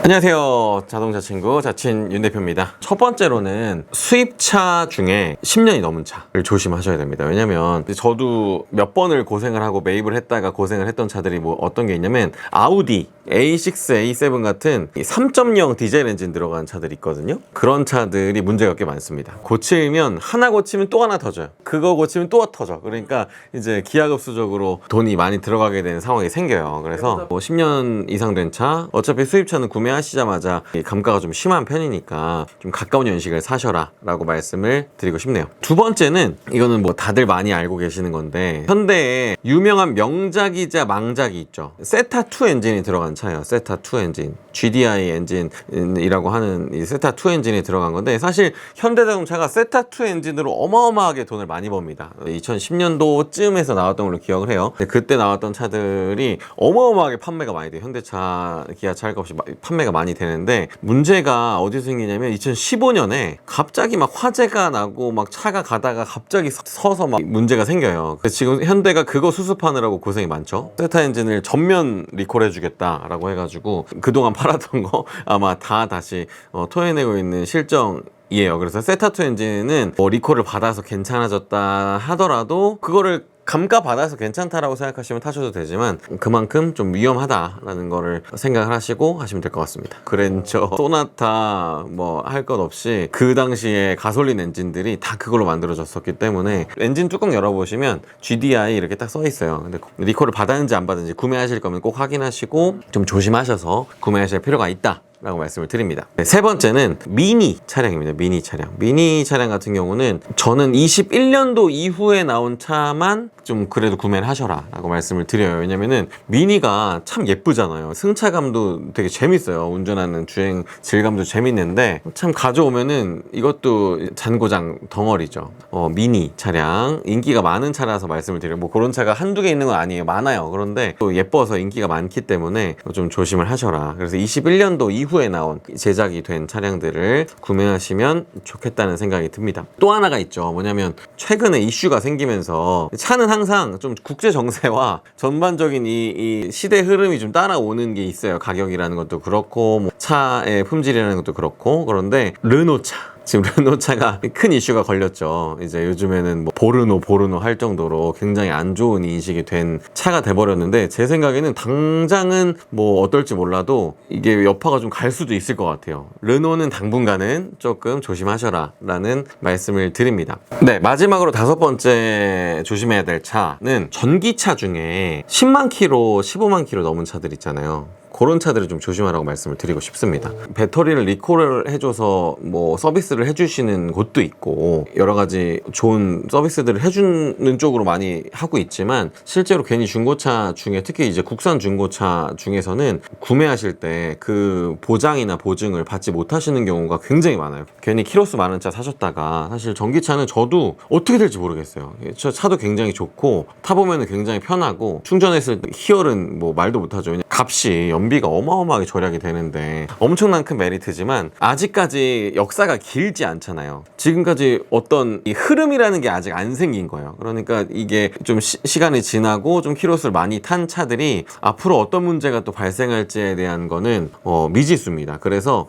안녕하세요. 자동차 친구 자친 윤 대표입니다. 첫 번째로는 수입차 중에 10년이 넘은 차를 조심하셔야 됩니다. 왜냐면 저도 몇 번을 고생을 하고 매입을 했다가 고생을 했던 차들이 뭐 어떤 게 있냐면 아우디 A6, A7 같은 3.0 디젤 엔진 들어간 차들이 있거든요. 그런 차들이 문제가 꽤 많습니다. 고치면 하나 고치면 또 하나 터져요. 그거 고치면 또 터져. 그러니까 이제 기하급수적으로 돈이 많이 들어가게 되는 상황이 생겨요. 그래서 뭐 10년 이상 된 차, 어차피 수입차는 구매하시자마자 감가가 좀 심한 편이니까 좀 가까운 연식을 사셔라 라고 말씀을 드리고 싶네요. 두 번째는 이거는 뭐 다들 많이 알고 계시는 건데 현대에 유명한 명작이자 망작이 있죠. 세타2 엔진이 들어간 차예요. 세타2 엔진, GDI 엔진이라고 하는 이 세타2 엔진이 들어간 건데 사실 현대자동차가 세타2 엔진으로 어마어마하게 돈을 많이 법니다. 2010년도쯤에서 나왔던 걸로 기억을 해요. 그때 나왔던 차들이 어마어마하게 판매가 많이 돼요. 현대차, 기아차 할 것 없이 판매가 많이 되는데 문제가 어디서 생기냐면 2015년에 갑자기 막 화재가 나고 막 차가 가다가 갑자기 서서 막 문제가 생겨요. 지금 현대가 그거 수습하느라고 고생이 많죠. 세타 엔진을 전면 리콜해주겠다라고 해가지고 그동안 팔았던 거 아마 다 다시 토해내고 있는 실정이에요. 그래서 세타2 엔진은 뭐 리콜을 받아서 괜찮아졌다 하더라도 그거를 감가받아서 괜찮다라고 생각하시면 타셔도 되지만 그만큼 좀 위험하다라는 거를 생각을 하시고 하시면 될 것 같습니다. 그랜저, 소나타 뭐 할 것 없이 그 당시에 가솔린 엔진들이 다 그걸로 만들어졌었기 때문에 엔진 뚜껑 열어보시면 GDI 이렇게 딱 써 있어요. 근데 리콜을 받았는지 안 받았는지 구매하실 거면 꼭 확인하시고 좀 조심하셔서 구매하실 필요가 있다 라고 말씀을 드립니다. 세 번째는 미니 차량입니다. 미니 차량. 미니 차량 같은 경우는 저는 21년도 이후에 나온 차만 좀 그래도 구매를 하셔라 라고 말씀을 드려요. 왜냐면은 미니가 참 예쁘잖아요. 승차감도 되게 재밌어요. 운전하는 주행 질감도 재밌는데 참 가져오면은 이것도 잔고장 덩어리죠. 미니 차량 인기가 많은 차라서 말씀을 드려요. 뭐 그런 차가 한두 개 있는 건 아니에요. 많아요. 그런데 또 예뻐서 인기가 많기 때문에 좀 조심을 하셔라. 그래서 21년도 이후에 나온 제작이 된 차량들을 구매하시면 좋겠다는 생각이 듭니다. 또 하나가 있죠. 뭐냐면 최근에 이슈가 생기면서 차는 항상 좀 국제 정세와 전반적인 이 시대 흐름이 좀 따라오는 게 있어요. 가격이라는 것도 그렇고 뭐 차의 품질이라는 것도 그렇고. 그런데 르노차 지금 르노차가 큰 이슈가 걸렸죠. 이제 요즘에는 뭐 보르노 할 정도로 굉장히 안 좋은 인식이 된 차가 돼버렸는데 제 생각에는 당장은 뭐 어떨지 몰라도 이게 여파가 좀 갈 수도 있을 것 같아요. 르노는 당분간은 조금 조심하셔라 라는 말씀을 드립니다. 네, 마지막으로 다섯 번째 조심해야 될 차는 전기차 중에 10만 킬로, 15만 킬로 넘은 차들 있잖아요. 그런 차들을 좀 조심하라고 말씀을 드리고 싶습니다. 배터리를 리콜을 해줘서 뭐 서비스를 해주시는 곳도 있고 여러 가지 좋은 서비스들을 해주는 쪽으로 많이 하고 있지만 실제로 괜히 중고차 중에 특히 이제 국산 중고차 중에서는 구매하실 때 그 보장이나 보증을 받지 못하시는 경우가 굉장히 많아요. 괜히 키로수 많은 차 사셨다가 사실 전기차는 저도 어떻게 될지 모르겠어요. 저 차도 굉장히 좋고 타보면 굉장히 편하고 충전했을 때 희열은 뭐 말도 못하죠. 값이 연비가 어마어마하게 절약이 되는데 엄청난 큰 메리트지만 아직까지 역사가 길지 않잖아요. 지금까지 어떤 이 흐름이라는 게 아직 안 생긴 거예요. 그러니까 이게 좀 시간이 지나고 좀 키로수를 많이 탄 차들이 앞으로 어떤 문제가 또 발생할지에 대한 거는 미지수입니다. 그래서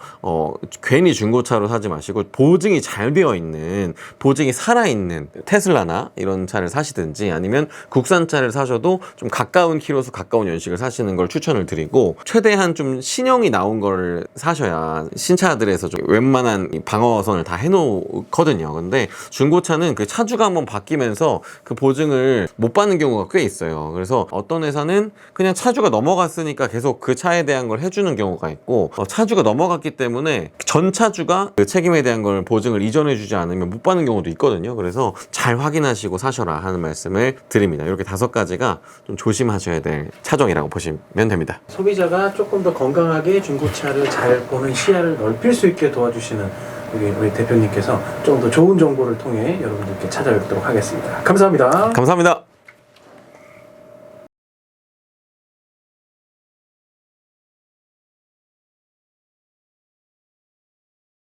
괜히 중고차로 사지 마시고 보증이 잘 되어 있는, 보증이 살아있는 테슬라나 이런 차를 사시든지 아니면 국산차를 사셔도 좀 가까운 키로수, 가까운 연식을 사시는 걸 추천을 드리고 최대한 좀 신형이 나온 걸 사셔야 신차들에서 좀 웬만한 방어선을 다 해놓거든요. 근데 중고차는 그 차주가 한번 바뀌면서 그 보증을 못 받는 경우가 꽤 있어요. 그래서 어떤 회사는 그냥 차주가 넘어갔으니까 계속 그 차에 대한 걸 해주는 경우가 있고 차주가 넘어갔기 때문에 전 차주가 그 책임에 대한 걸 보증을 이전해주지 않으면 못 받는 경우도 있거든요. 그래서 잘 확인하시고 사셔라 하는 말씀을 드립니다. 이렇게 5가지가 좀 조심하셔야 될 차종이라고 보시면 됩니다. 소비자가 조금 더 건강하게 중고차를 잘 보는 시야를 넓힐 수 있게 도와주시는 우리 대표님께서 좀 더 좋은 정보를 통해 여러분들께 찾아뵙도록 하겠습니다. 감사합니다. 감사합니다.